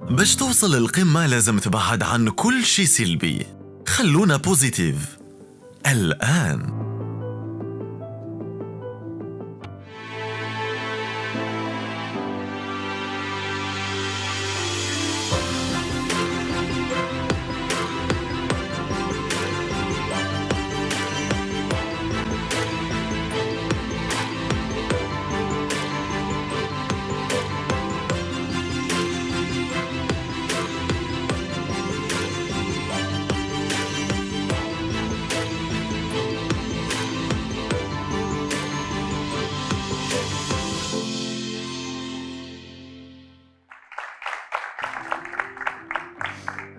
باش توصل للقمة لازم تبعد عن كل شي سلبي. خلونا بوزيتيف الآن.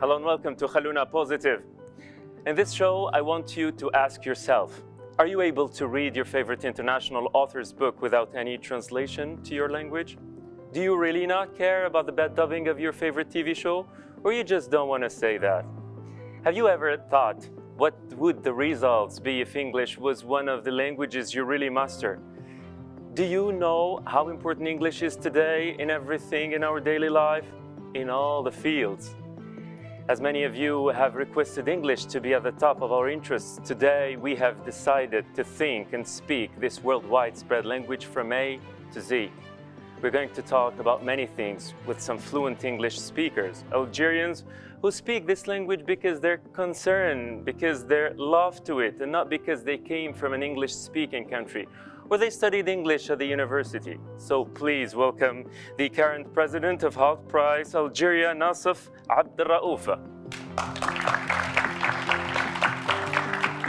Hello and welcome to Khaluna Positive. In this show, I want you to ask yourself, are you able to read your favorite international author's book without any translation to your language? Do you really not care about the bad dubbing of your favorite TV show? Or you just don't want to say that? Have you ever thought, what would the results be if English was one of the languages you really master? Do you know how important English is today in everything in our daily life? In all the fields. As many of you have requested English to be at the top of our interests, today we have decided to think and speak this worldwide spread language from A to Z. We're going to talk about many things with some fluent English speakers, Algerians who speak this language because they're concerned, because they're love to it, and not because they came from an English-speaking country or they studied English at the university. So please welcome the current president of Halt Price Algeria, Nassif Abdelraoufa.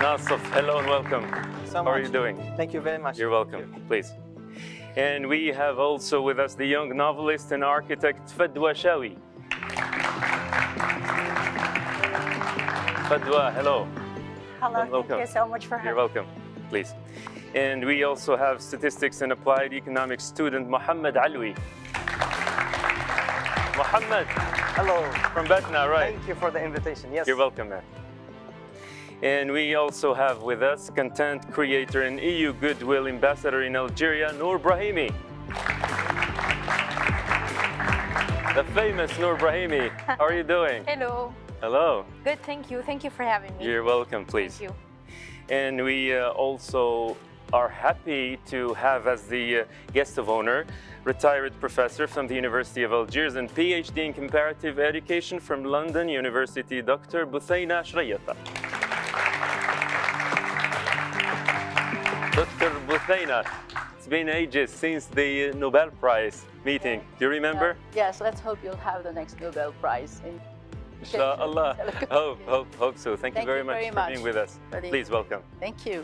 Nassif, hello and welcome. How are you doing? Thank you very much. You're welcome, please. And we have also with us the young novelist and architect Fadwa Shawi. Fadwa, hello. Hello, welcome. thank you so much for having me. You're welcome, please. And we also have statistics and applied economics student Mohammed Alwi. Mohammed. Hello. From Batna, right? Thank you for the invitation. Yes. You're welcome, man. And we also have with us content creator and EU Goodwill Ambassador in Algeria, Noor Brahimi. The famous Noor Brahimi. How are you doing? Hello. Hello. Good, thank you. Thank you for having me. You're welcome, please. Thank you. And we also are happy to have as the guest of honor retired professor from the University of Algiers and PhD in comparative education from London University, Dr. Buthayna Shrayata. Dr. Buthayna, it's been ages since the Nobel Prize meeting. Do you remember? Yes, let's hope you'll have the next Nobel Prize. Inshallah. Hope so. Thank you very much for being with us. Please welcome. Thank you.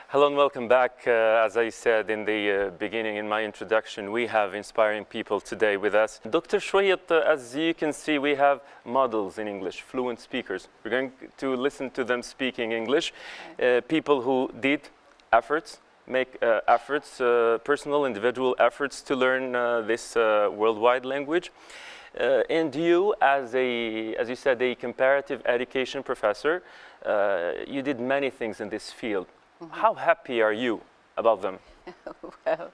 Hello and welcome back. As I said in the beginning, in my introduction, we have inspiring people today with us. Dr. Shwayat, as you can see, we have models in English, fluent speakers. We're going to listen to them speaking English. People who did efforts, make efforts, personal, individual efforts to learn this worldwide language. And you, as you said, a comparative education professor, you did many things in this field. How happy are you about them? Well,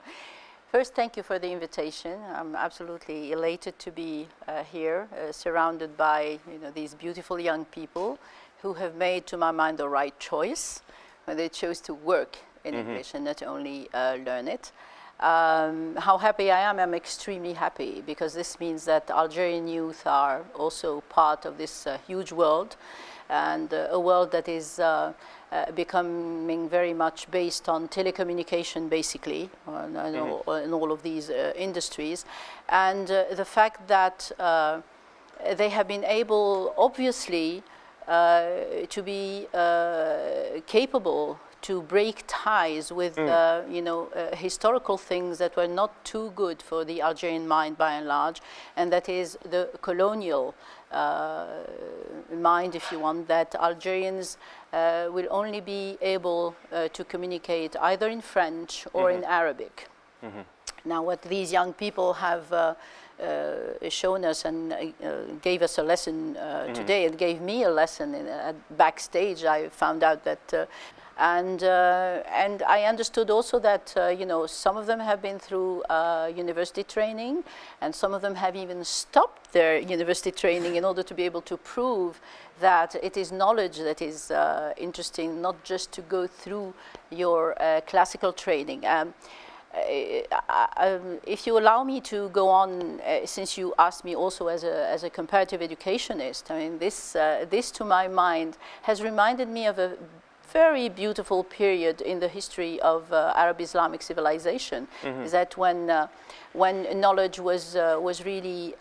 first, thank you for the invitation. I'm absolutely elated to be here, surrounded by these beautiful young people who have made, to my mind, the right choice when they chose to work in English and not only learn it. How happy I am? I'm extremely happy because this means that Algerian youth are also part of this huge world, and a world that is becoming very much based on telecommunication, basically, in all of these industries. And the fact that they have been able, obviously, to be capable to break ties with historical things that were not too good for the Algerian mind by and large, and that is the colonial mind, if you want, that Algerians will only be able to communicate either in French or in Arabic. Now, what these young people have shown us and gave us a lesson today. It gave me a lesson backstage. I found out that, and I understood also that some of them have been through university training, and some of them have even stopped their university training in order to be able to prove that it is knowledge that is interesting, not just to go through your classical training. If you allow me to go on, since you asked me also as a comparative educationist, I mean, this to my mind has reminded me of a very beautiful period in the history of Arab Islamic civilization. Is that when knowledge was really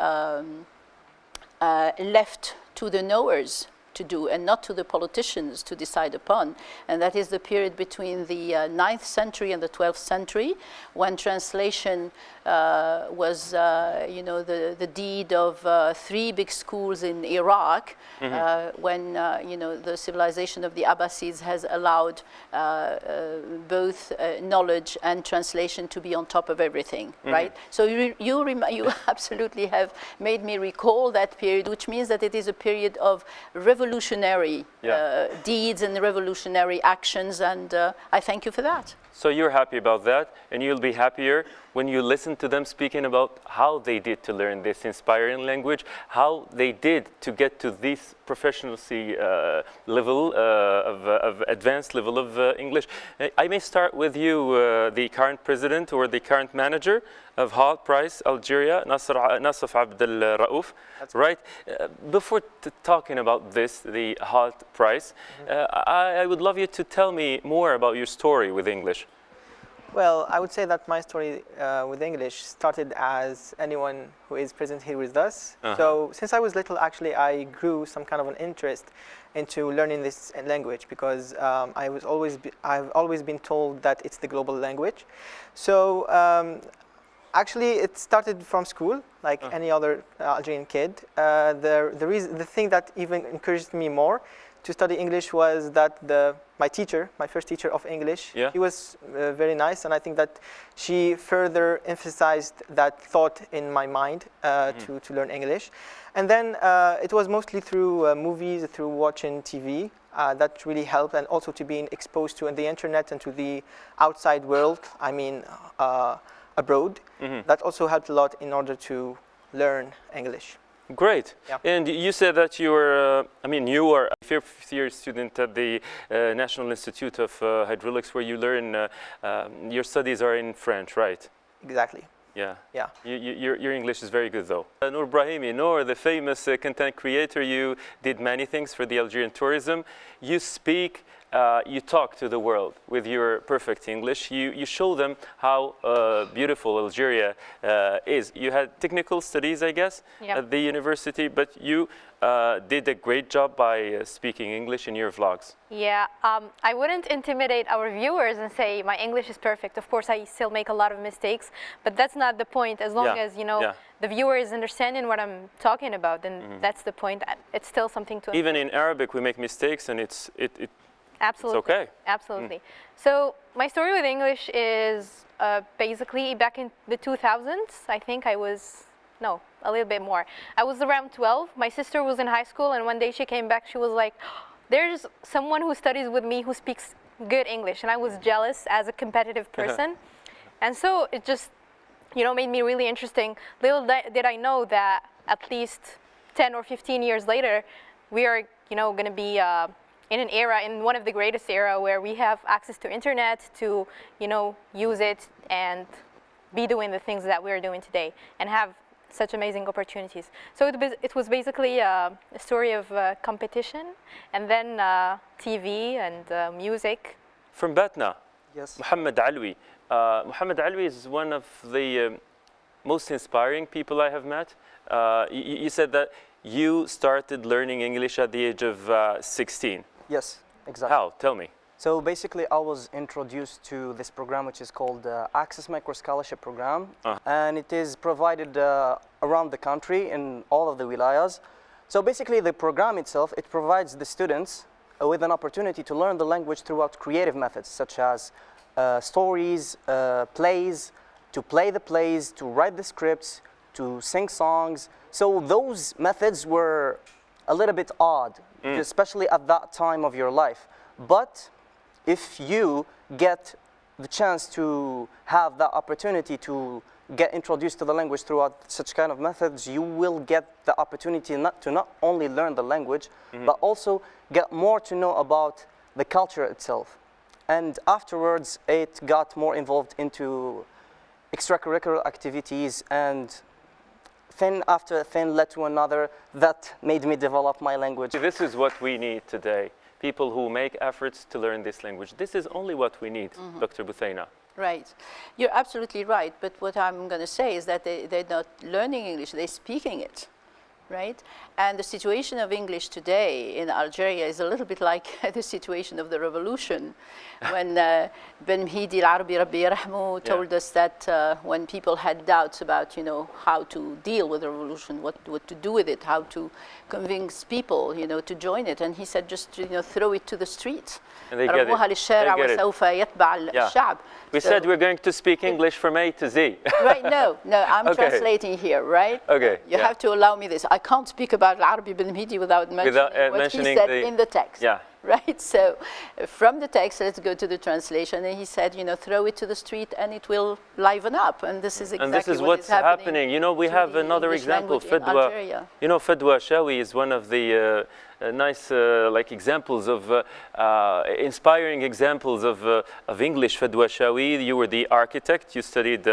left to the knowers to do, and not to the politicians to decide upon. And that is the period between the 9th century and the 12th century, when translation was, the deed of 3 big schools in Iraq, when, the civilization of the Abbasids has allowed both knowledge and translation to be on top of everything, right? So you absolutely have made me recall that period, which means that it is a period of revolutionary deeds and revolutionary actions, and I thank you for that. So you're happy about that, and you'll be happier when you listen to them speaking about how they did to learn this inspiring language, how they did to get to this proficiency level of advanced level of English. I may start with you, the current president or the current manager of HALT Prize Algeria, Nasif Abdel Raouf, right? Before talking about this, the HALT Prize, I would love you to tell me more about your story with English. Well, I would say that my story with English started as anyone who is present here with us. So since I was little, actually, I grew some kind of an interest into learning this language, because I've always been told that it's the global language. So actually, it started from school, like any other Algerian kid. The thing that even encouraged me more to study English was that my first teacher of English, she was very nice, and I think that she further emphasized that thought in my mind to learn English. And then it was mostly through movies, through watching TV, that really helped, and also to being exposed to the internet and to the outside world, I mean abroad. That also helped a lot in order to learn English. Great. Yeah. And you said that you were, you are a fifth-year student at the National Institute of Hydraulics, where you learn, your studies are in French, right? Exactly. Yeah. Yeah. Your English is very good, though. Noor Brahimi, Noor, the famous content creator, you did many things for the Algerian tourism. You speak, you talk to the world with your perfect English. You show them how beautiful Algeria is. You had technical studies, I guess, at the university, but you did a great job by speaking English in your vlogs. Yeah, I wouldn't intimidate our viewers and say my English is perfect. Of course, I still make a lot of mistakes, but that's not the point. As long as, the viewer is understanding what I'm talking about, then that's the point. It's still something to... Even in Arabic, we make mistakes, and Absolutely. It's okay. Absolutely. So my story with English is basically back in the 2000s. I think I was, no, a little bit more. I was around 12. My sister was in high school, and one day she came back. She was like, there's someone who studies with me who speaks good English. And I was jealous as a competitive person. And so it just, made me really interesting. Little did I know that at least 10 or 15 years later, we are, going to be in an era, in one of the greatest era, where we have access to internet to, use it and be doing the things that we're doing today and have such amazing opportunities. So it was basically a story of competition, and then TV and music. From Batna, yes. Mohammed Alwi. Mohammed Alwi is one of the most inspiring people I have met. You said that you started learning English at the age of 16. Yes, exactly. How? Tell me. So basically, I was introduced to this program, which is called the Access Micro Scholarship Program, and it is provided around the country in all of the wilayas. So basically, the program itself, it provides the students with an opportunity to learn the language throughout creative methods, such as stories, plays, to play the plays, to write the scripts, to sing songs. So those methods were a little bit odd, especially at that time of your life. But if you get the chance to have that opportunity to get introduced to the language throughout such kind of methods, you will get the opportunity not only learn the language, but also get more to know about the culture itself. And afterwards, it got more involved into extracurricular activities, and thing after thing led to another that made me develop my language. This is what we need today. People who make efforts to learn this language. This is only what we need, Dr. Buthaina. Right. You're absolutely right. But what I'm going to say is that they're not learning English, they're speaking it. Right? And the situation of English today in Algeria is a little bit like the situation of the revolution. When Ben Mhidi al-Arabi Rabbi Yarahmu told us that when people had doubts about, how to deal with the revolution, what to do with it, how to convince people, to join it, and he said just, throw it to the street. And they get it. We said we're going to speak English from A to Z. Right, no, I'm translating here, right? Okay. You have to allow me this. I can't speak about Al-Arabi bin Mhidi without mentioning what he said in the text. Yeah. Right, so from the text, let's go to the translation. And he said, throw it to the street and it will liven up. And this is exactly what's happening. We have another example. Fadwa, Fadwa Shawi is one of the nice examples of inspiring examples of English. Fadwa Shawi, you were the architect. You studied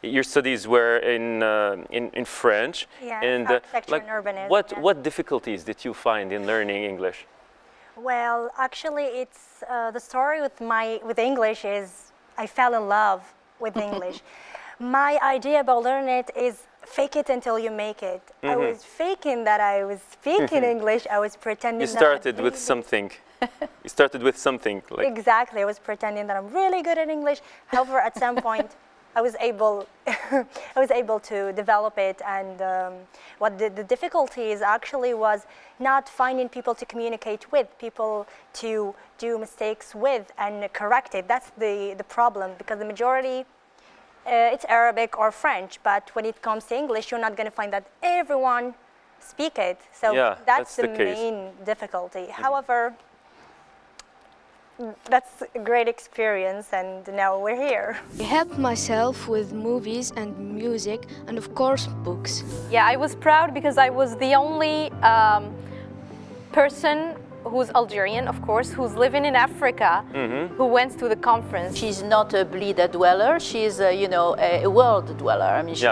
your studies were in French. Yeah, and architecture and urbanism. What difficulties did you find in learning English? Well, actually, it's the story with English is I fell in love with English. My idea about learning it is fake it until you make it. I was faking that I was speaking English. I was pretending. You started with something. You started with something. Exactly. I was pretending that I'm really good at English. However, at some point, I was able to develop it, and what the difficulty is actually was not finding people to communicate with, people to do mistakes with and correct it. That's the problem, because the majority, it's Arabic or French, but when it comes to English, you're not going to find that everyone speak it. So that's the main difficulty. However, that's a great experience, and now we're here. I helped myself with movies and music and of course books. Yeah, I was proud because I was the only person who's Algerian, of course, who's living in Africa, who went to the conference. She's not a Blida dweller, she's a world dweller. I mean, she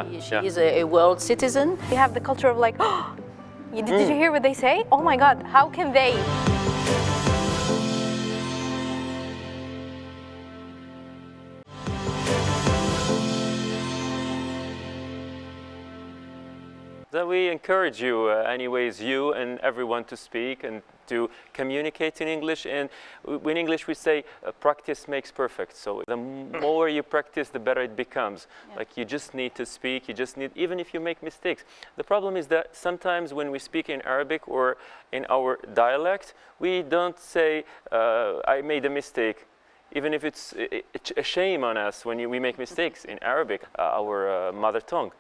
is a world citizen. We have the culture of like, oh, did you hear what they say? Oh my God, how can they? So we encourage you, anyways, you and everyone to speak and to communicate in English. And in English we say practice makes perfect. So the more you practice, the better it becomes. Yeah. Like you just need to speak, you just need, even if you make mistakes. The problem is that sometimes when we speak in Arabic or in our dialect, we don't say, I made a mistake. Even if it's a shame on us when we make mistakes in Arabic, our mother tongue.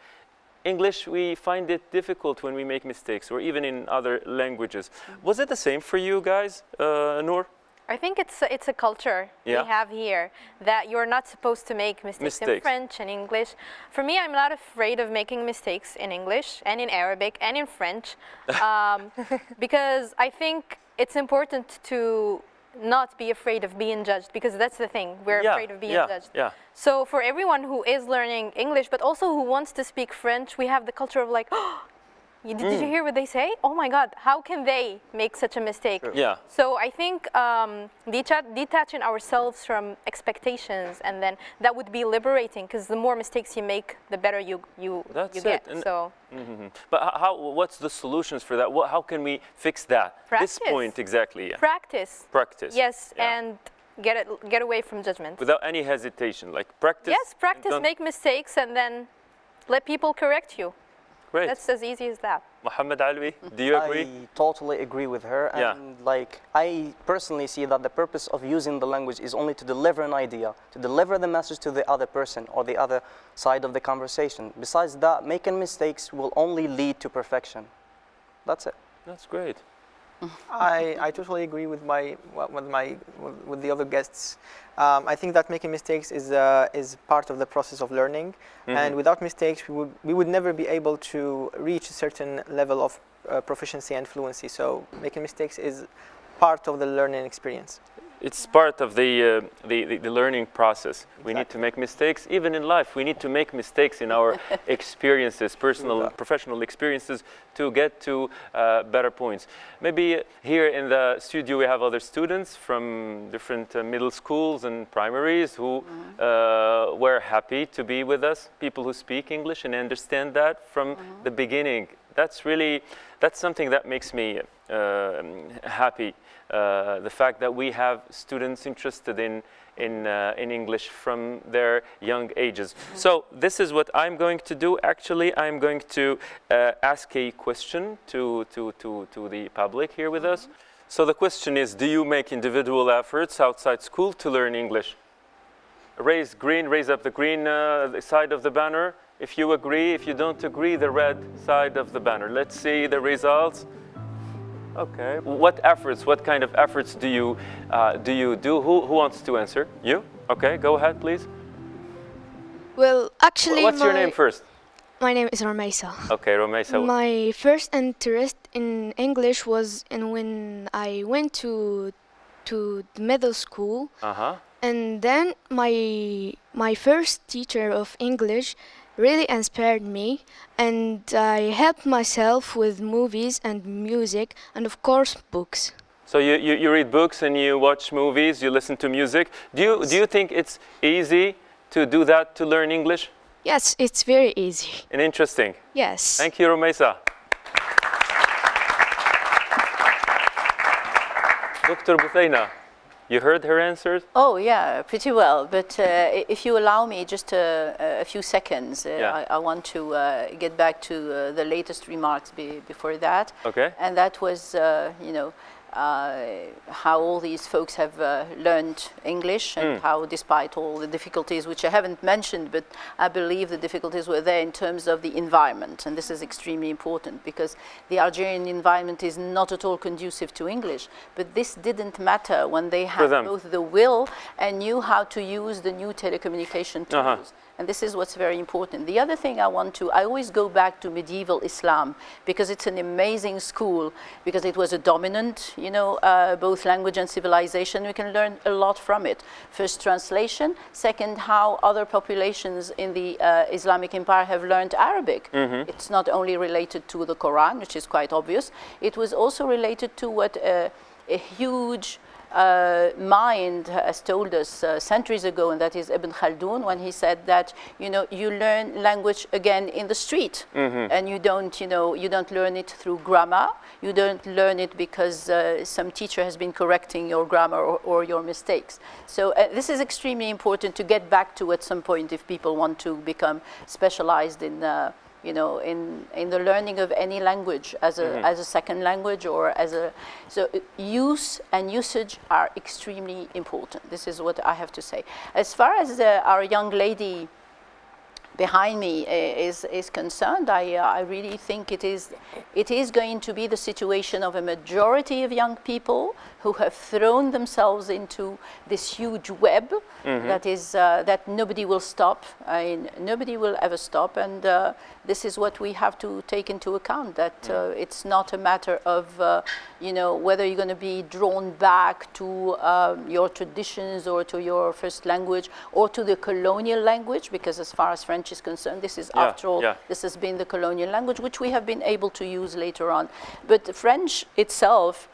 English, we find it difficult when we make mistakes, or even in other languages. Was it the same for you guys, Noor? I think it's a culture we have here, that you're not supposed to make mistakes in French and English. For me, I'm not afraid of making mistakes in English and in Arabic and in French, because I think it's important to not be afraid of being judged, because that's the thing, we're afraid of being judged. So for everyone who is learning English, but also who wants to speak French, we have the culture of like, oh, did you hear what they say? Oh my God, how can they make such a mistake? Yeah. So I think detaching ourselves from expectations, and then that would be liberating, because the more mistakes you make, the better you get. So. But what's the solutions for that? How can we fix that? Practice. This point exactly. Yeah. Practice. Practice. Yes, and get away from judgment. Without any hesitation, like practice. Yes, practice, make mistakes, and then let people correct you. Great. That's as easy as that. Mohammed Alwi, do you agree? I totally agree with her. Yeah. And like, I personally see that the purpose of using the language is only to deliver an idea, to deliver the message to the other person or the other side of the conversation. Besides that, making mistakes will only lead to perfection. That's it. That's great. I totally agree with with the other guests. I think that making mistakes is part of the process of learning, and without mistakes, we would never be able to reach a certain level of proficiency and fluency. So making mistakes is part of the learning experience. It's part of the learning process. We need to make mistakes. Even in life, we need to make mistakes in our experiences, personal, professional experiences, to get to better points. Maybe here in the studio we have other students from different middle schools and primaries who were happy to be with us, people who speak English and understand that from the beginning. That's something that makes me happy. The fact that we have students interested in English from their young ages. So this is what I'm going to do. Actually, I'm going to ask a question to the public here with us. So the question is, do you make individual efforts outside school to learn English? Raise up the green side of the banner if you agree. If you don't agree, the red side of the banner. Let's see the results. Okay. What kind of efforts do you do? Who wants to answer? You? Okay, go ahead, please. Well, actually, what's your name first? My name is Romeisa. Okay, Romeisa. My first interest in English was when I went to the middle school. And then my first teacher of English really inspired me, and I helped myself with movies and music and of course books. So you read books and you watch movies, you listen to music. Do you think it's easy to do that, to learn English? Yes, it's very easy. And interesting. Yes. Thank you, Romeisa. Dr. Buthayna, you heard her answers? Oh, yeah, pretty well. But if you allow me just a few seconds, I want to get back to the latest remarks before that. Okay. And that was, how all these folks have learned English and how, despite all the difficulties, which I haven't mentioned, but I believe the difficulties were there in terms of the environment. And this is extremely important because the Algerian environment is not at all conducive to English. But this didn't matter when they had both the will and knew how to use the new telecommunication tools. And this is what's very important. The other thing I always go back to medieval Islam because it's an amazing school, because it was a dominant, both language and civilization. We can learn a lot from it. First, translation. Second, how other populations in the Islamic Empire have learned Arabic. It's not only related to the Quran, which is quite obvious. It was also related to what a huge mind has told us centuries ago, and that is Ibn Khaldun, when he said that you learn language again in the street, and you don't learn it through grammar. You don't learn it because some teacher has been correcting your grammar or your mistakes. So this is extremely important to get back to at some point if people want to become specialized in in the learning of any language as a second language or so use and usage are extremely important. This is what I have to say. As far as our young lady behind me is concerned, I really think it is going to be the situation of a majority of young people who have thrown themselves into this huge web that nobody will stop. Nobody will ever stop, and this is what we have to take into account, that it's not a matter of whether you're going to be drawn back to your traditions or to your first language or to the colonial language, because as far as French is concerned, this is after all, this has been the colonial language, which we have been able to use later on. But French itself,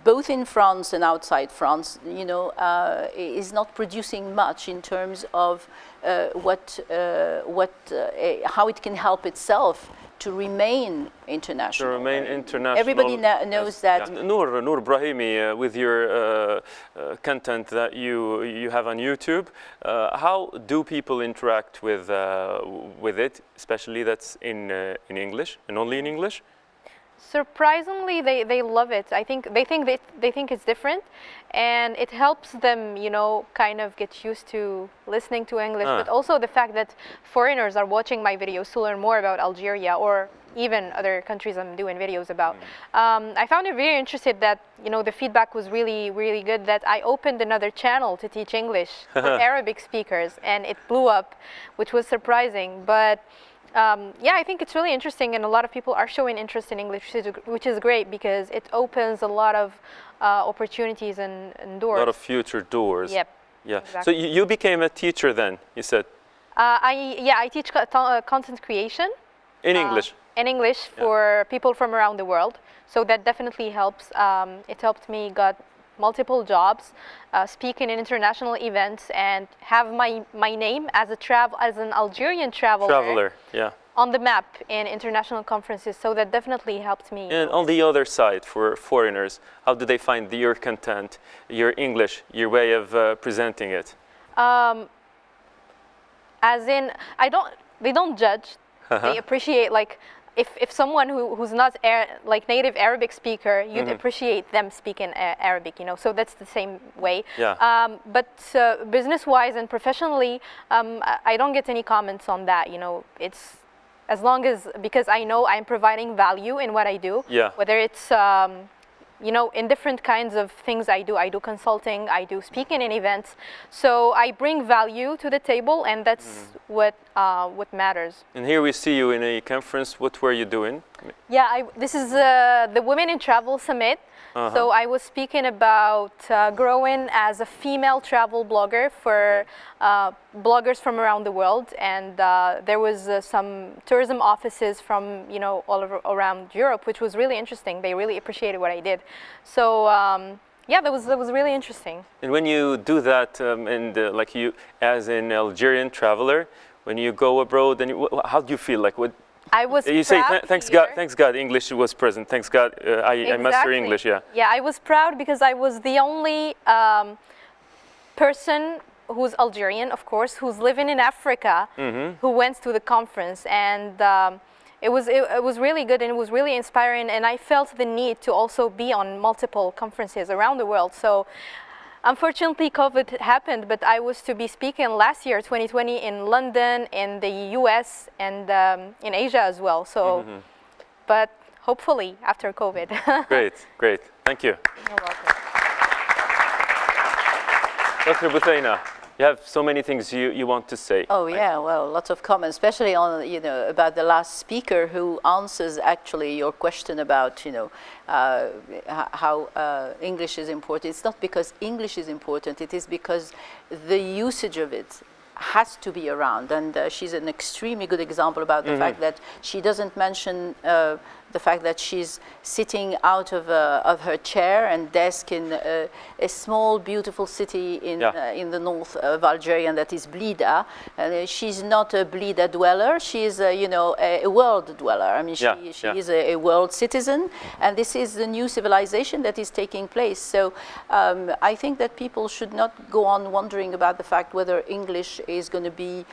both in France and outside France, is not producing much in terms of how it can help itself to remain international. To remain international. Everybody knows that. Noor Brahimi, with your content that you have on YouTube, how do people interact with it, especially that's in English and only in English? Surprisingly, they love it. I think they think it's different, and it helps them, you know, kind of get used to listening to English. But also the fact that foreigners are watching my videos to learn more about Algeria or even other countries I'm doing videos about. I found it very interesting that, you know, the feedback was really good, that I opened another channel to teach English for Arabic speakers, and it blew up, which was surprising. But yeah, I think it's really interesting, and a lot of people are showing interest in English, which is great because it opens a lot of opportunities and doors. A lot of future doors. Yep. Yeah. Exactly. So you became a teacher then, you said? I teach content creation. In English? In English for people from around the world. So that definitely helps. It helped me got multiple jobs, speaking in international events, and have my name as an Algerian traveler. Yeah. On the map in international conferences. So that definitely helped me. And on the other side, for foreigners, how do they find your content, your English, your way of presenting it? As in, they don't judge. They appreciate, like, if someone who's not like native Arabic speaker, you'd appreciate them speaking Arabic, you know. So that's the same way. Yeah. But business-wise and professionally, I don't get any comments on that. You know, it's as long as, because I know I'm providing value in what I do. Yeah. Whether it's you know, in different kinds of things I do consulting, I do speaking in events. So I bring value to the table, and that's what matters. And here we see you in a conference. What were you doing? Yeah, this is the Women in Travel Summit. So I was speaking about growing as a female travel blogger for bloggers from around the world, and there was some tourism offices from, you know, all around Europe, which was really interesting. They really appreciated what I did. So yeah, that was really interesting. And when you do that, like you as an Algerian traveler, when you go abroad, and how do you feel? Like what? I was you say thanks God English was present. Thanks God I master English. Yeah. Yeah, I was proud because I was the only person who's Algerian, of course, who's living in Africa, who went to the conference, and it was really good, and it was really inspiring, and I felt the need to also be on multiple conferences around the world. So unfortunately, COVID happened, but I was to be speaking last year, 2020, in London, in the US, and in Asia as well. So, but hopefully after COVID. Great. Thank you. You're welcome. Dr. Buthaina, you have so many things you want to say. Oh yeah, well, lots of comments, especially on, you know, about the last speaker who answers actually your question about, you know, how English is important. It's not because English is important, it is because the usage of it has to be around, and she's an extremely good example about the fact that she doesn't mention the fact that she's sitting out of her chair and desk in a small, beautiful city in the north of Algeria, and that is Blida. And she's not a Blida dweller; she's you know, a world dweller. I mean, she is a world citizen, and this is the new civilization that is taking place. So I think that people should not go on wondering about the fact whether English is going to be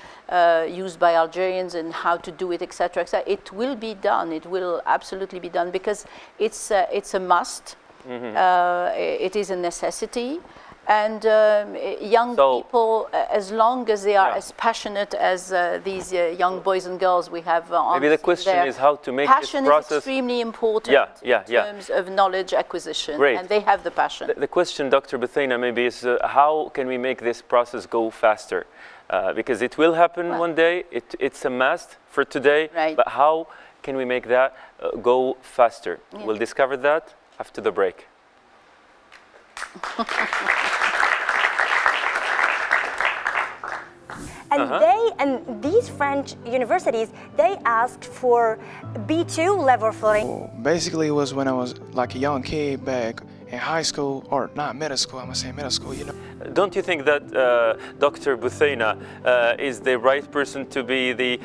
used by Algerians and how to do it, etc. It will be done. It will absolutely be done because it's a must. It is a necessity, and young people, as long as they are as passionate as these young boys and girls we have on. Maybe the question is how to make this process. Passion is extremely important in terms of knowledge acquisition, and they have the passion. The question, Dr. Buthaina, maybe is how can we make this process go faster? Because it will happen one day. It's a must for today, but how can we make that go faster? We'll discover that after the break. And these French universities, they asked for B2 level for English. Basically, it was when I was like a young kid back in high school, or not middle school, I'm gonna say middle school, you know. Don't you think that Dr. Buthaina is the right person to be the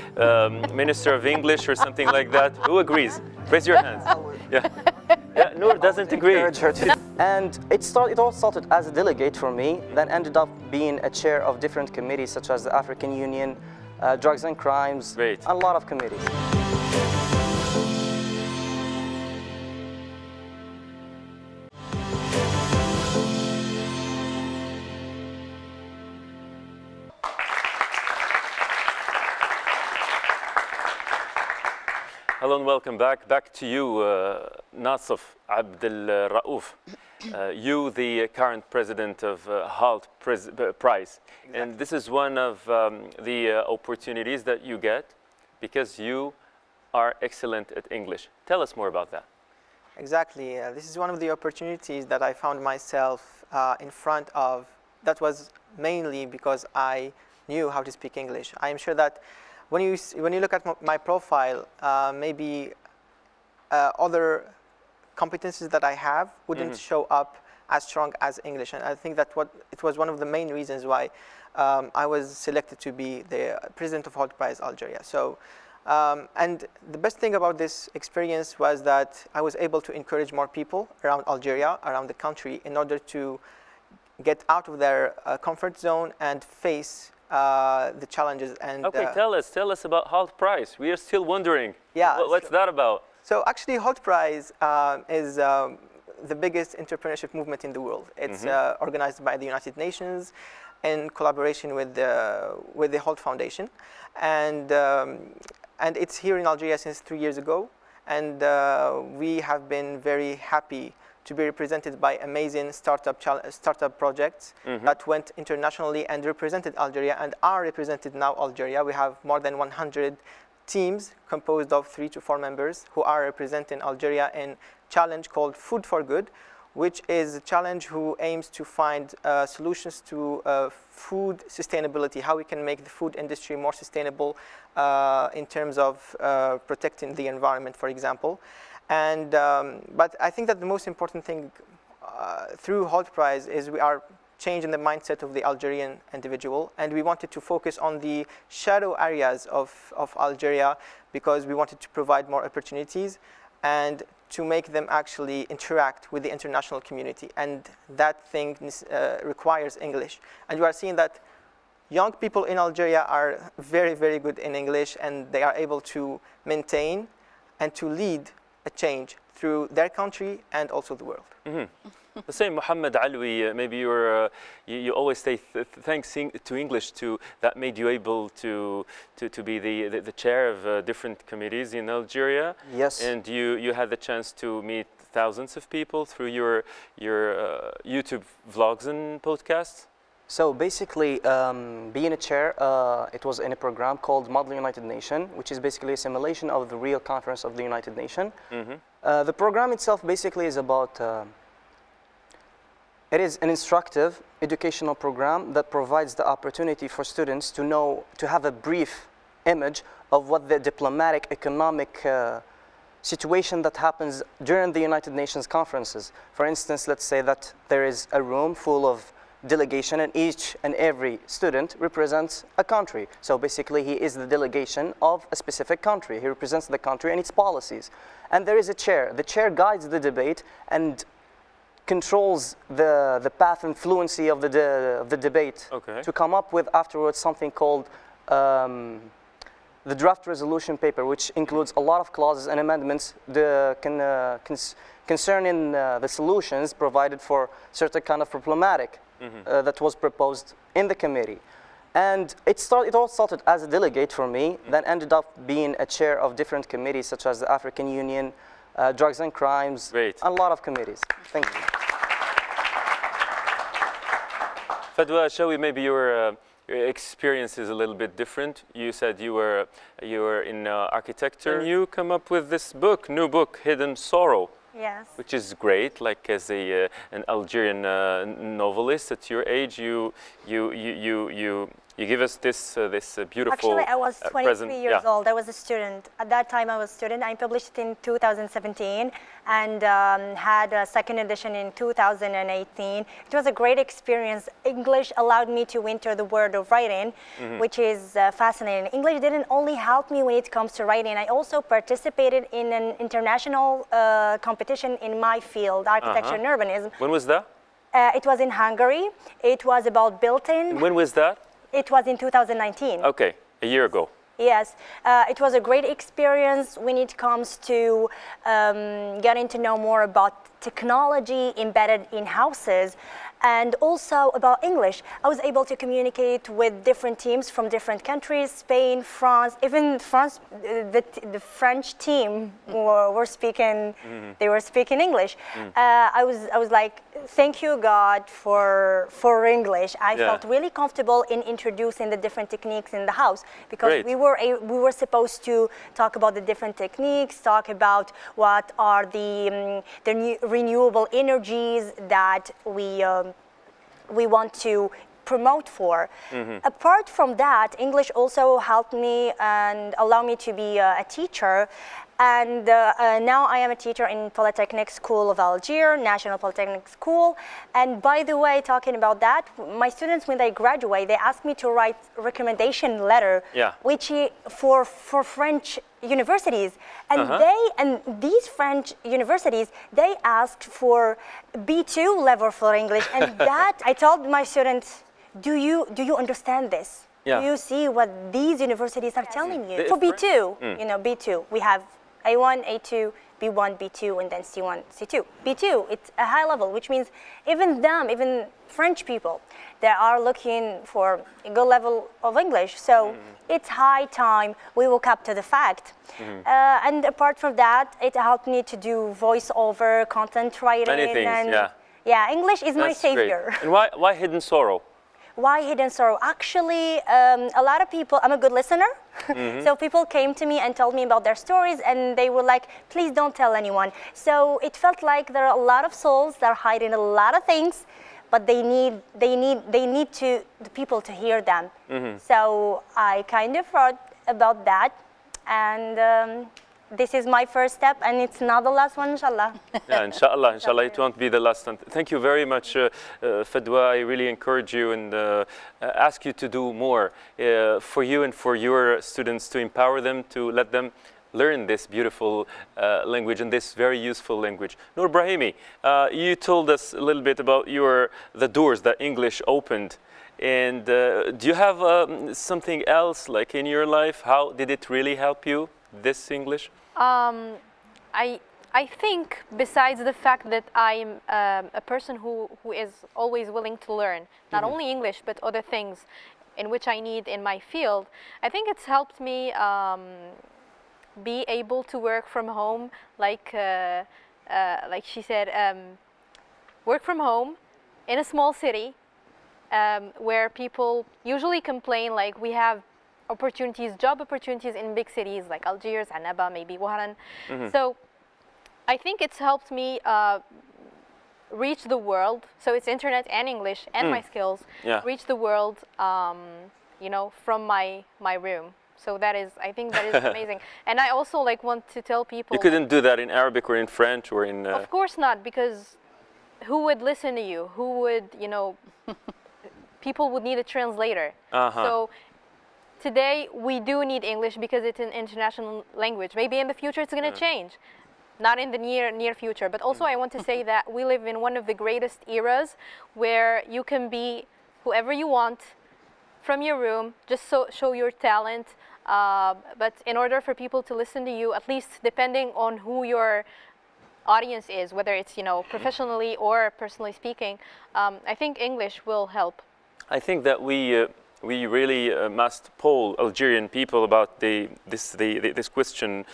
Minister of English or something like that? Who agrees? Raise your hands. Noor doesn't agree. And it all started as a delegate for me, then ended up being a chair of different committees such as the African Union, Drugs and Crimes, and a lot of committees. Hello and welcome back. Back to you, Nasif Abdel Raouf. You, the current president of HALT Prize. Exactly. And this is one of the opportunities that you get because you are excellent at English. Tell us more about that. Exactly. This is one of the opportunities that I found myself in front of. That was mainly because I knew how to speak English. I am sure that when you look at my profile, maybe other competencies that I have wouldn't show up as strong as English. And I think that it was one of the main reasons why I was selected to be the president of HALT Prize Algeria. So, and the best thing about this experience was that I was able to encourage more people around Algeria, around the country, in order to get out of their comfort zone and face the challenges. And okay, tell us about HALT Prize. We are still wondering. Yeah, what's that about? So actually, HALT Prize is the biggest entrepreneurship movement in the world. It's organized by the United Nations in collaboration with the HALT Foundation, and it's here in Algeria since 3 years ago. And we have been very happy to be represented by amazing startup projects that went internationally and represented Algeria and are represented now Algeria. We have more than 100 teams composed of 3 to 4 members who are representing Algeria in a challenge called Food for Good, which is a challenge who aims to find solutions to food sustainability, how we can make the food industry more sustainable in terms of protecting the environment, for example. And but I think that the most important thing through HALT Prize is we are changing the mindset of the Algerian individual, and we wanted to focus on the shadow areas of Algeria because we wanted to provide more opportunities and to make them actually interact with the international community, and that thing requires English. And you are seeing that young people in Algeria are very, very good in English, and they are able to maintain and to lead a change through their country and also the world. The same, Mohammed Alwi, maybe you always say thanks to English that made you able to be the chair of different committees in Algeria. Yes. And you had the chance to meet thousands of people through your YouTube vlogs and podcasts. So basically, being a chair, it was in a program called Model United Nation, which is basically a simulation of the real conference of the United Nations. The program itself basically is about, it is an instructive educational program that provides the opportunity for students to have a brief image of what the diplomatic, economic situation that happens during the United Nations conferences. For instance, let's say that there is a room full of delegation, and each and every student represents a country. So basically, he is the delegation of a specific country. He represents the country and its policies. And there is a chair. The chair guides the debate and controls the path and fluency of the debate to come up with afterwards something called the draft resolution paper, which includes a lot of clauses and amendments concerning the solutions provided for certain kind of problematic that was proposed in the committee. And it all started as a delegate for me, then ended up being a chair of different committees such as the African Union, Drugs and Crimes, and a lot of committees. Thank you. Fadwa, Shawi, maybe your experience is a little bit different. You said you were in architecture. And you come up with this new book, Hidden Sorrow. Yes. Which is great. Like as an Algerian novelist at your age, you give us this beautiful. Actually, I was 23 years old. I was a student at that time. I was a student. I published it in 2017 and had a second edition in 2018. It was a great experience. English allowed me to enter the world of writing, which is fascinating. English didn't only help me when it comes to writing. I also participated in an international competition in my field, architecture and urbanism. When was that? It was in Hungary. It was about built-in. When was that? It was in 2019. Okay, a year ago. Yes, it was a great experience when it comes to getting to know more about technology embedded in houses and also about English. I was able to communicate with different teams from different countries, Spain, France, even France, the French team were speaking, they were speaking English. I was like, thank you God for English. I felt really comfortable in introducing the different techniques in the house because we were supposed to talk about the different techniques, talk about what are the renewable energies that we want to promote for. Apart from that, English also helped me and allowed me to be a teacher. And now I am a teacher in Polytechnic School of Algiers, National Polytechnic School. And by the way, talking about that, my students, when they graduate, they ask me to write recommendation letter, which for French universities. And these French universities, they asked for B2 level for English. And that, I told my students, do you understand this? Do you see what these universities are telling you? For B2, you know, B2, we have A1, A2, B1, B2, and then C1, C2. B2, it's a high level, which means even French people, they are looking for a good level of English. So it's high time we woke up to the fact. And apart from that, it helped me to do voiceover, content writing. Many things, and yeah, English is my savior. Great. And why Hidden Sorrow? Why Hidden Sorrow? Actually, a lot of people, I'm a good listener. So people came to me and told me about their stories and they were like, please don't tell anyone. So it felt like there are a lot of souls that are hiding a lot of things, but they need the people to hear them. So I kind of wrote about that, and this is my first step, and it's not the last one, inshallah. Yeah, inshallah, it won't be the last one. Thank you very much, Fadwa. I really encourage you and ask you to do more for you and for your students, to empower them, to let them learn this beautiful language and this very useful language. Noor Brahimi, you told us a little bit about the doors that English opened. And do you have something else like in your life? How did it really help you, this English? I think besides the fact that I'm a person who is always willing to learn, not only English, but other things in which I need in my field, I think it's helped me be able to work from home, like she said, work from home in a small city where people usually complain, like we have job opportunities in big cities like Algiers, Annaba, maybe Wuhan. So I think it's helped me reach the world. So it's internet and English and my skills, reach the world, you know, from my room. So I think that is amazing. And I also want to tell people. You couldn't do that in Arabic or in French or in. Of course not, because who would listen to you? Who would, you know, people would need a translator. So today we do need English because it's an international language. Maybe in the future it's going to change. Not in the near future. But also I want to say that we live in one of the greatest eras where you can be whoever you want from your room, just show your talent. But in order for people to listen to you, at least depending on who your audience is, whether it's, you know, professionally or personally speaking, I think English will help. I think that we really must poll Algerian people about this question,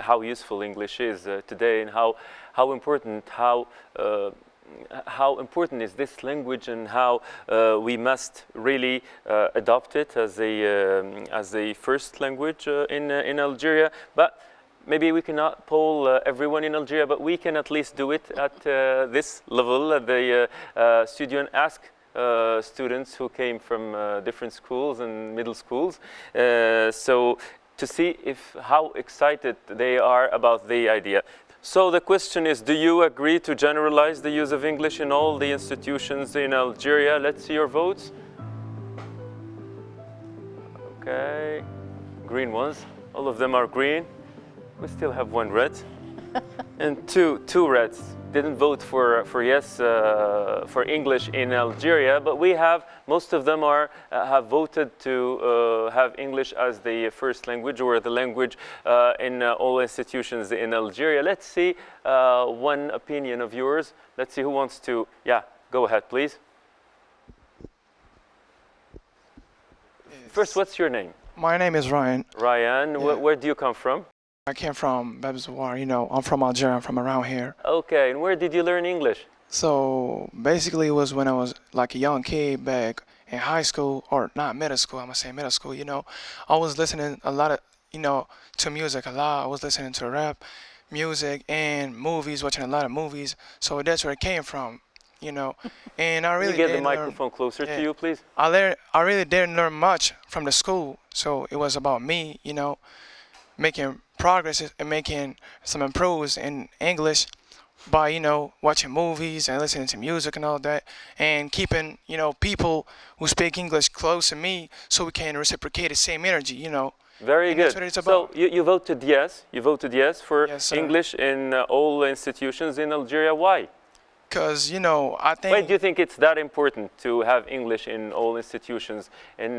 how useful English is today, and how important is this language, and how we must really adopt it as a first language in Algeria. But maybe we cannot poll everyone in Algeria, but we can at least do it at this level at the studio and ask students who came from different schools and middle schools, so to see how excited they are about the idea. So the question is, do you agree to generalize the use of English in all the institutions in Algeria? Let's see your votes. Okay, green ones. All of them are green. We still have one red and two reds. didn't vote for yes for English in Algeria, but we have, most of them have voted to have English as the first language or the language in all institutions in Algeria. Let's see one opinion of yours. Let's see who wants to, yeah, go ahead, please. First, what's your name? My name is Ryan. Ryan, Yeah. where do you come from? I came from Babzawar, you know, I'm from Algeria, I'm from around here. Okay, and where did you learn English? So basically it was when I was like a young kid back in high school, or not middle school, I'm gonna say middle school, you know. I was listening a lot of, you know, to music a lot. I was listening to rap music and movies, watching a lot of movies. So that's where it came from, you know. And I really Can you get the didn't learn- microphone closer yeah. to you, please? I really didn't learn much from the school. So it was about me, you know, making progress and making some improves in English by, you know, watching movies and listening to music and all that, and keeping, you know, people who speak English close to me so we can reciprocate the same energy, you know. Very And good. that's what it's So about. you voted yes. You voted yes for Yes, sir. English in all institutions in Algeria. Why? Because, you know, I think... Why do you think it's that important to have English in all institutions in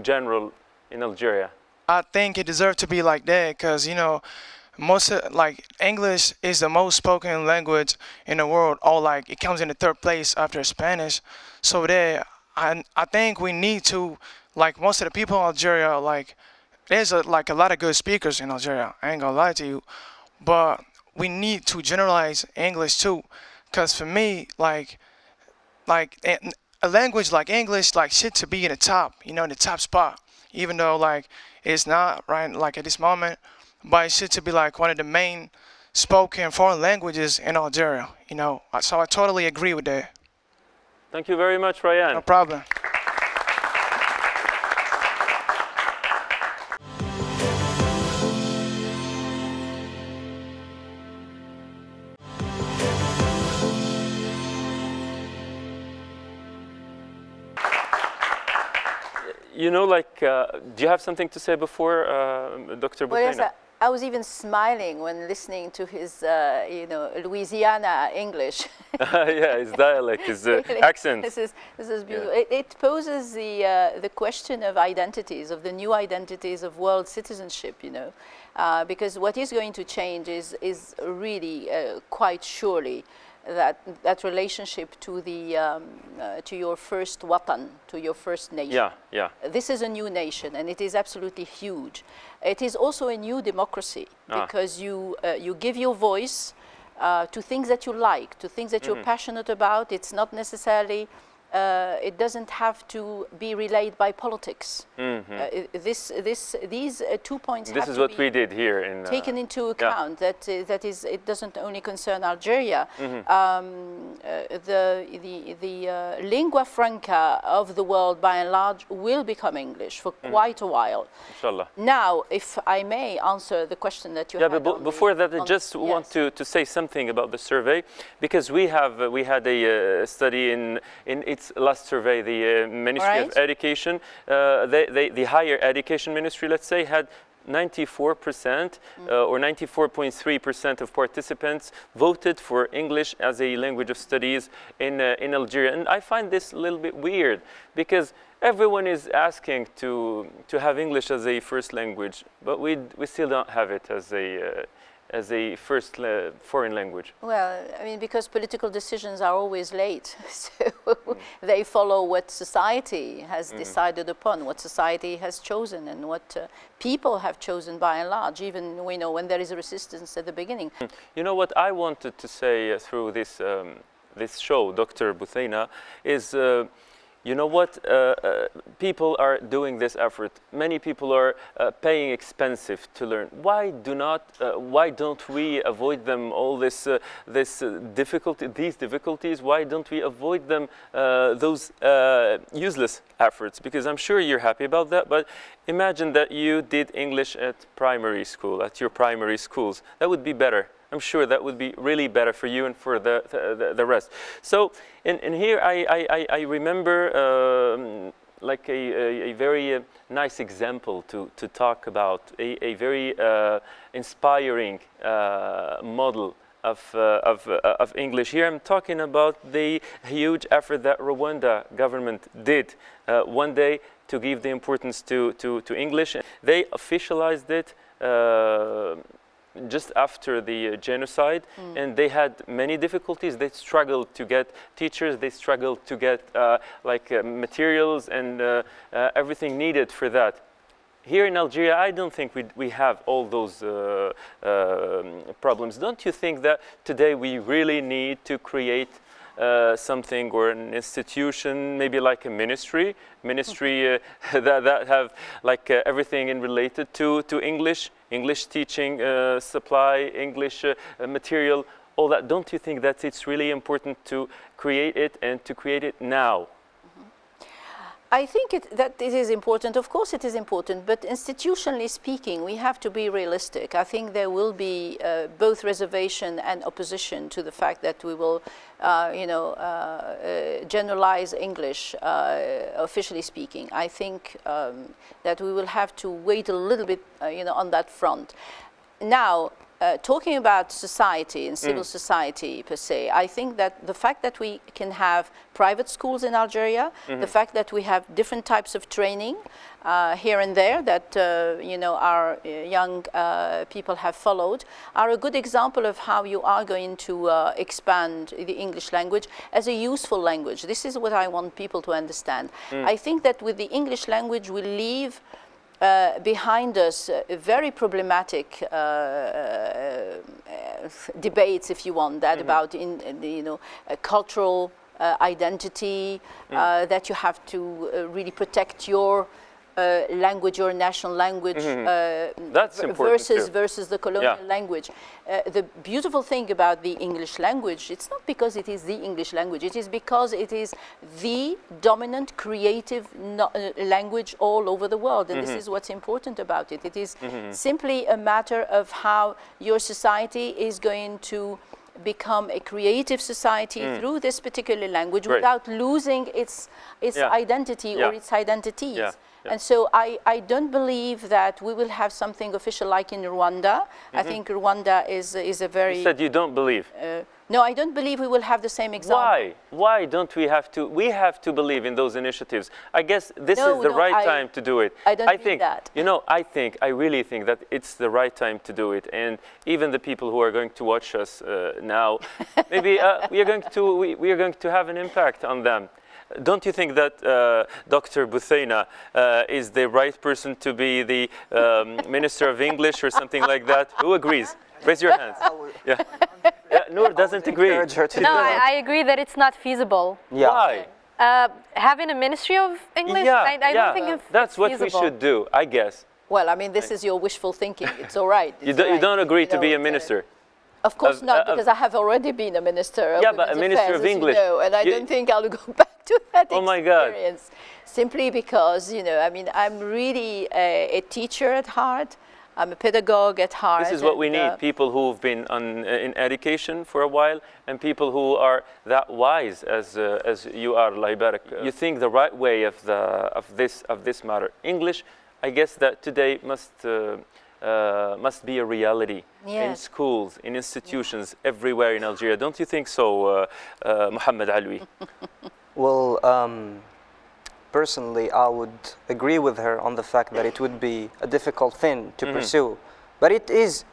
general in Algeria? I think it deserves to be like that because, you know, like English is the most spoken language in the world, or like it comes in the third place after Spanish. So there, I think we need to, like most of the people in Algeria, like there's like a lot of good speakers in Algeria, I ain't gonna lie to you, but we need to generalize English too, because for me, like a language like English, like shit to be in the top, you know, in the top spot, even though like it's not right like at this moment, but it should to be like one of the main spoken foreign languages in Algeria, you know. So I totally agree with that. Thank you very much, Ryan. No problem. You know, like, do you have something to say before, Dr. Well, yes, Boufaina? I was even smiling when listening to his, you know, Louisiana English. Yeah, his dialect, his accent. This is beautiful. Yeah. It poses the question of identities, of the new identities of world citizenship, you know, because what is going to change is really quite surely that relationship to the to your first watan, to your first nation. Yeah, yeah. This is a new nation, and it is absolutely huge. It is also a new democracy because you give your voice to things that you like, to things that you're passionate about. It's not necessarily. It doesn't have to be relayed by politics. These 2 points. This is what we did here in. Taken into account that it doesn't only concern Algeria. The lingua franca of the world, by and large, will become English for quite a while. Inshallah. Now, if I may answer the question that you had. Yeah, but before that, I just want to say something about the survey, because we had a study in its last survey, the Ministry of Education, the higher education ministry, let's say, had 94% or 94.3% of participants voted for English as a language of studies in Algeria. And I find this a little bit weird, because everyone is asking to have English as a first language, but we still don't have it as a first foreign language. Well, I mean, because political decisions are always late, so they follow what society has decided upon, what society has chosen, and what people have chosen by and large, even when there is a resistance at the beginning. You know what I wanted to say through this this show, Dr. Boufaina, is you know what? People are doing this effort. Many people are paying expensive to learn. Why don't we avoid them? All these difficulties. Why don't we avoid them? Those useless efforts. Because I'm sure you're happy about that. But imagine that you did English at primary school, at your primary schools. That would be better. I'm sure that would be really better for you and for the rest. So in here I remember like a very nice example to talk about, a very inspiring model of English. Here I'm talking about the huge effort that Rwanda government did one day to give the importance to English. They officialized it just after the genocide, and they had many difficulties. They struggled to get teachers, they struggled to get materials and everything needed for that. Here in Algeria, I don't think we have all those problems. Don't you think that today we really need to create something or an institution, maybe like a ministry that have everything in related to English teaching, supply, English material, all that. Don't you think that it's really important to create it and to create it now? I think that it is important. Of course it is important, but institutionally speaking, we have to be realistic. I think there will be both reservation and opposition to the fact that we will, generalize English, officially speaking. I think that we will have to wait a little bit, on that front. Now, talking about society and civil society per se, I think that the fact that we can have private schools in Algeria, the fact that we have different types of training here and there that our young people have followed, are a good example of how you are going to expand the English language as a useful language. This is what I want people to understand. I think that with the English language we leave behind us very problematic debates, if you want, that about cultural identity, that you have to really protect your language, your national language, That's important versus the colonial language. The beautiful thing about the English language, it's not because it is the English language, it is because it is the dominant creative language all over the world, and this is what's important about it. It is simply a matter of how your society is going to become a creative society through this particular language without losing its identity or its identities. And so I don't believe that we will have something official like in Rwanda. I think Rwanda is a very... You said you don't believe. No, I don't believe we will have the same example. Why? Why don't we have to? We have to believe in those initiatives. I guess this is the right time to do it. I don't think that. I really think that it's the right time to do it. And even the people who are going to watch us now, maybe we are going to have an impact on them. Don't you think that Dr. Buthaina is the right person to be the Minister of English or something like that? Who agrees? Raise your hands. Yeah. Noor doesn't agree. No, I agree that it's not feasible. Why? Having a Ministry of English, I don't think it's that's what feasible. we should do, I guess. Well, I mean, this is your wishful thinking. It's all right. You don't agree to be a minister? Of course not, because I have already been a minister of but a minister of English. And I don't think I'll go back to that experience. My God. Simply because, I'm really a teacher at heart. I'm a pedagogue at heart. This is what we need, people who've been in education for a while and people who are that wise as you are, Allah Barak. You think the right way of this matter. English, I guess that today must be a reality in schools, in institutions, everywhere in Algeria. Don't you think so, Mohammed Alwi? Well, personally, I would agree with her on the fact that it would be a difficult thing to pursue, but it is.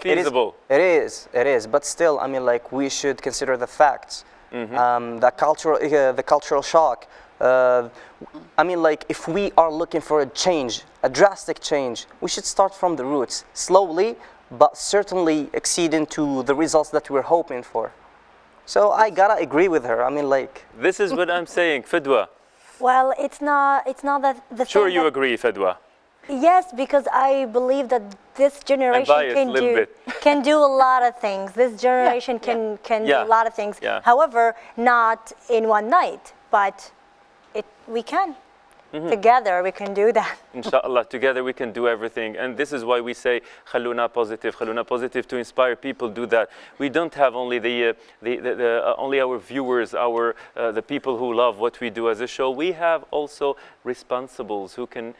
Feasible. It is. But still, we should consider the facts, the cultural shock. If we are looking for a change, a drastic change, we should start from the roots, slowly, but certainly exceeding to the results that we're hoping for. So I gotta agree with her. This is what I'm saying, Fedwa. Well, it's not that the Sure, thing you that, agree, Fedwa. Yes, because I believe that this generation can do a lot of things. This generation can do a lot of things. Yeah. However, not in one night, but we can. Together we can do that. Inshallah, together we can do everything. And this is why we say Khalouna positive to inspire people do that. We don't have only only our viewers, the people who love what we do as a show. We have also responsibles who can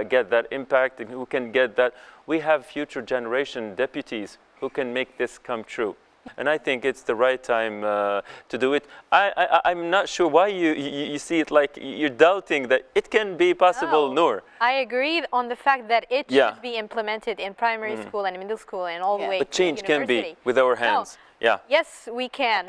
get that impact and who can get that. We have future generation deputies who can make this come true. And I think it's the right time to do it. I'm not sure why you see it like you're doubting that it can be possible, Noor. I agree on the fact that it should be implemented in primary school and middle school and all the way but change to can be with our hands. No. Yes, we can.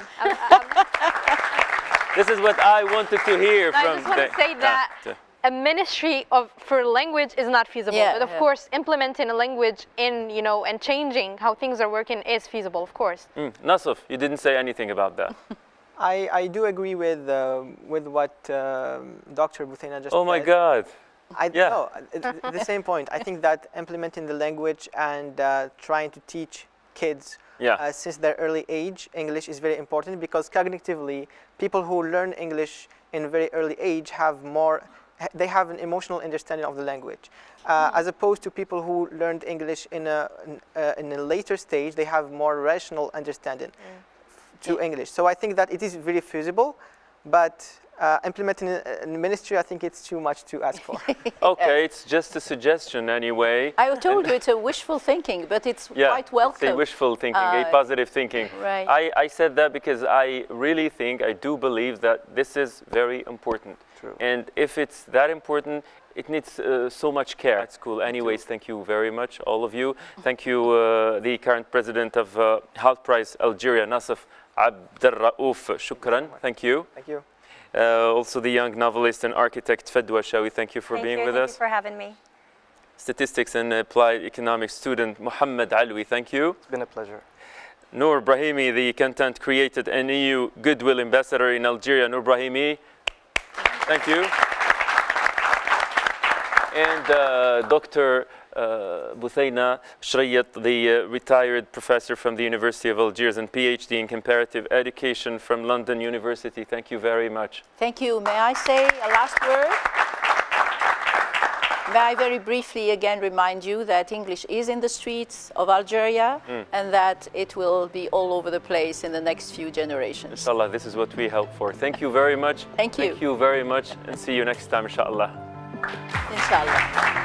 This is what I wanted to hear from I just want to say that a ministry for language is not feasible, but of course implementing a language in, and changing how things are working is feasible, of course. Nasif, you didn't say anything about that. I do agree with what Dr. Buthena just said. Oh my God. No, the same point. I think that implementing the language and trying to teach kids since their early age English is very important, because cognitively people who learn English in very early age they have an emotional understanding of the language, as opposed to people who learned English in a later stage. They have more rational understanding to English. So I think that it is very feasible, but implementing in ministry, I think it's too much to ask for. Okay, it's just a suggestion anyway. I told you it's a wishful thinking, but it's quite welcome. It's a wishful thinking, a positive thinking. Right. I said that because I really think, I do believe that this is very important. True. And if it's that important, it needs so much care at school. Anyways, thank you very much, all of you. Thank you, the current president of Health Prize Algeria, Nasif Abdelraouf. Shukran. Thank you. Thank you. Also the young novelist and architect Fedwa Shawi, thank you for being with us. Thank you for having me. Statistics and applied economics student Mohammed Alwi, thank you. It's been a pleasure. Noor Brahimi, the content created and EU Goodwill Ambassador in Algeria. Noor Brahimi, thank you. And Dr. Buthena Shrayat, the retired professor from the University of Algiers and PhD in comparative education from London University. Thank you very much. Thank you. May I say a last word? May I very briefly again remind you that English is in the streets of Algeria and that it will be all over the place in the next few generations. Inshallah, this is what we hope for. Thank you very much. Thank you. Thank you very much, and see you next time, inshallah. Inshallah.